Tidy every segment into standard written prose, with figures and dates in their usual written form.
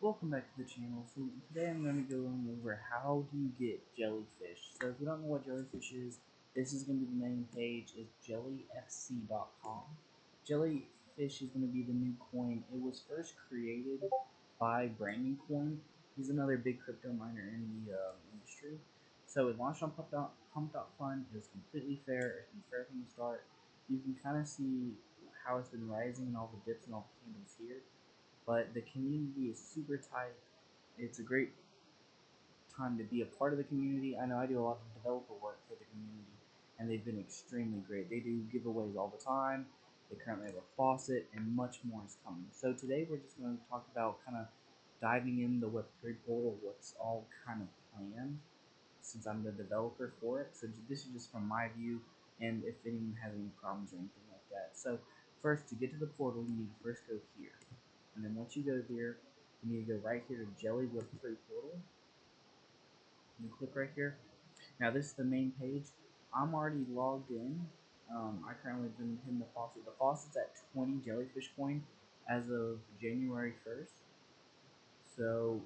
welcome back to the channel. So today I'm going to go over how do you get jellyfish. So if you don't know what jellyfish is, this is going to be the main page. It's JellyFC.com. Jellyfish is going to be the new coin. It was first created by Branding Coin. He's another big crypto miner in the industry. So it launched on Pump.Fun. It was completely fair. It's been fair from the start. You can kind of see how it's been rising and all the dips and all the candles here. But the community is super tight. It's a great time to be a part of the community. I know I do a lot of developer work for the community, and they've been extremely great. They do giveaways all the time. They currently have a faucet, and much more is coming. So today we're just going to talk about kind of diving in the Web3 portal, what's all kind of planned, since I'm the developer for it. So this is just from my view, and if anyone has any problems or anything like that. So first, to get to the portal, you need to first go here. And then once you go there, you need to go right here to Jelly Web3 portal. You click right here. Now this is the main page. I'm already logged in. I currently been in the faucet. The faucet's at 20 jellyfish coin as of January 1st. So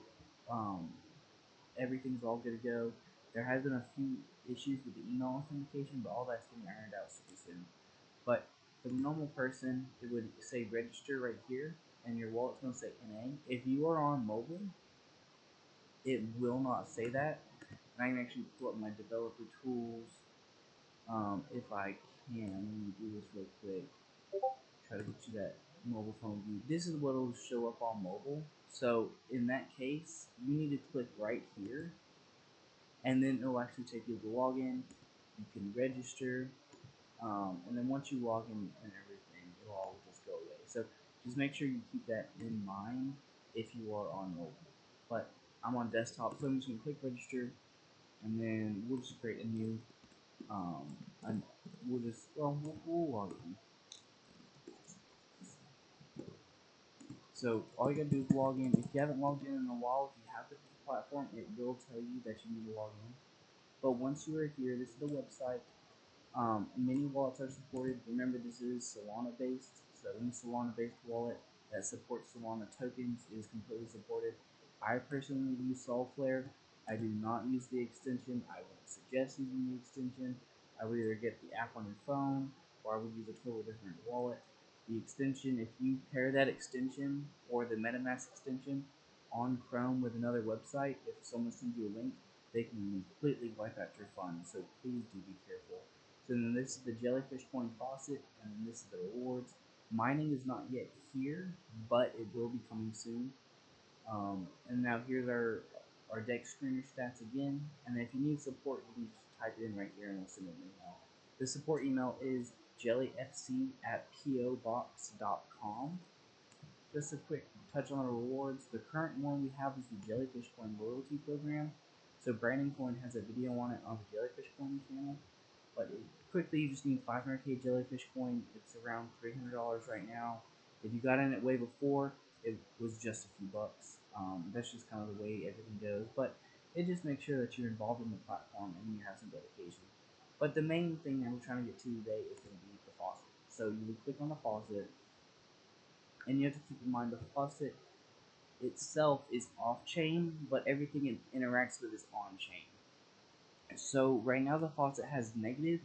everything's all good to go. There has been a few issues with the email authentication, but all that's getting ironed out super soon. But for the normal person, it would say register right here, and your wallet's going to say NA. If you are on mobile, it will not say that. And I can actually pull up my developer tools if I can. Let me do this real quick. Try to get you that mobile phone view. This is what will show up on mobile. So in that case, you need to click right here, and then it'll actually take you to login. You can register. And then once you log in and everything, it'll all just go away. So just make sure you keep that in mind if you are on mobile. But I'm on desktop, so I'm just gonna click register, and then we'll just create a new. And we'll log in. So all you gotta do is log in. If you haven't logged in a while, if you have the platform, it will tell you that you need to log in. But once you are here, this is the website. Many wallets are supported. Remember, this is Solana based, so any Solana based wallet that supports Solana tokens is completely supported. I personally use Solflare. I do not use the extension. I wouldn't suggest using the extension. I would either get the app on your phone, or I would use a totally different wallet. The extension, if you pair that extension or the MetaMask extension on Chrome with another website, if someone sends you a link, they can completely wipe out your funds. So please do be careful. So then this is the jellyfish coin faucet, and then this is the rewards. Mining is not yet here, but it will be coming soon. And now here's our deck screener stats again. And if you need support, you can just type it in right here and we'll send an email. The support email is jellyfc@pobox.com. Just a quick touch on the rewards. The current one we have is the Jellyfish Coin loyalty program. So Branding Coin has a video on it on the Jellyfish Coin channel. But quickly, you just need 500k jellyfish coin. It's around $300 right now. If you got in it way before, it was just a few bucks. That's just kind of the way everything goes. But it just makes sure that you're involved in the platform and you have some dedication. But the main thing that we're trying to get to today is going to be the faucet. So you would click on the faucet, and you have to keep in mind the faucet itself is off-chain, but everything it interacts with is on-chain. So right now the faucet has negative.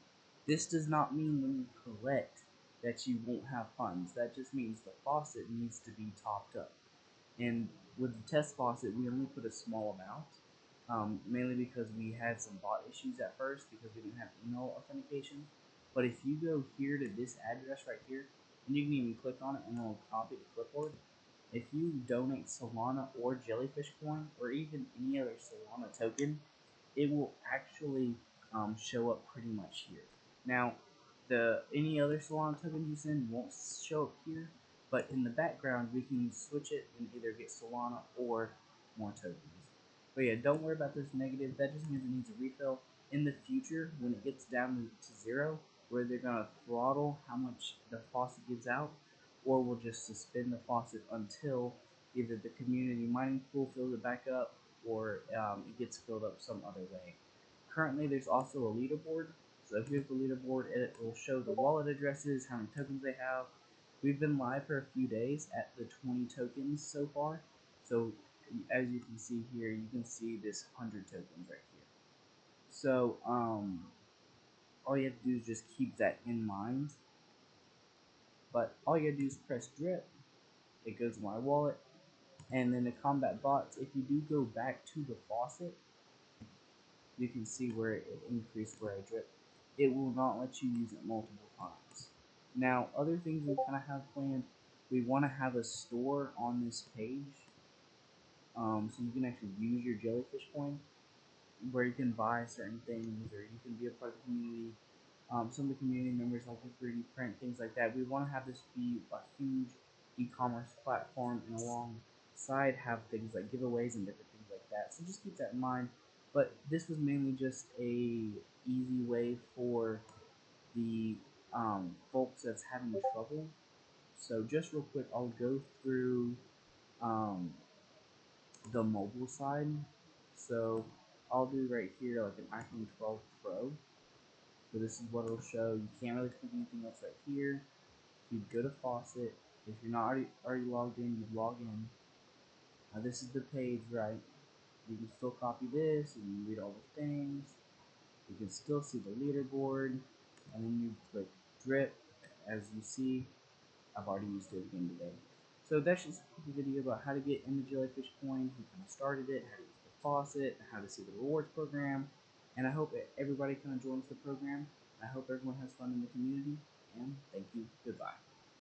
This does not mean when you collect that you won't have funds. That just means the faucet needs to be topped up. And with the test faucet, we only put a small amount, mainly because we had some bot issues at first because we didn't have email authentication. But if you go here to this address right here, and you can even click on it and it'll copy the clipboard. If you donate Solana or Jellyfish Coin or even any other Solana token, it will actually show up pretty much here. Now, any other Solana token you send won't show up here, but in the background we can switch it and either get Solana or more tokens. But yeah, don't worry about this negative. That just means it needs a refill. In the future, when it gets down to zero, where they're gonna throttle how much the faucet gives out, or we'll just suspend the faucet until either the community mining pool fills it back up or it gets filled up some other way. Currently, there's also a leaderboard. So here's the leaderboard. It will show the wallet addresses, how many tokens they have. We've been live for a few days at the 20 tokens so far. So as you can see here, you can see this 100 tokens right here. So all you have to do is just keep that in mind. But all you gotta do is press drip. It goes to my wallet, and then the combat bots. If you do go back to the faucet, you can see where it increased where I drip. It will not let you use it multiple times. Now, other things we kind of have planned, we want to have a store on this page, so you can actually use your jellyfish coin, where you can buy certain things, or you can be a part of the community. Some of the community members like to 3D print, things like that. We want to have this be a huge e-commerce platform, and alongside have things like giveaways and different things like that. So just keep that in mind. But this was mainly just a easy way for the folks that's having trouble. So just real quick, I'll go through um, the mobile side. So I'll do right here like an iPhone 12 Pro. So this is what it'll show. You can't really click anything else right here. You go to Faucet. If you're not already logged in, you log in. Now this is the page, right? You can still copy this and you read all the things. You can still see the leaderboard, and then you click drip. As you see, I've already used it again today. So that's just a video about how to get in the Jellyfish coin, who kind of started it, how to use the faucet, how to see the rewards program, and I hope everybody kind of joins the program. I hope everyone has fun in the community, and thank you. Goodbye.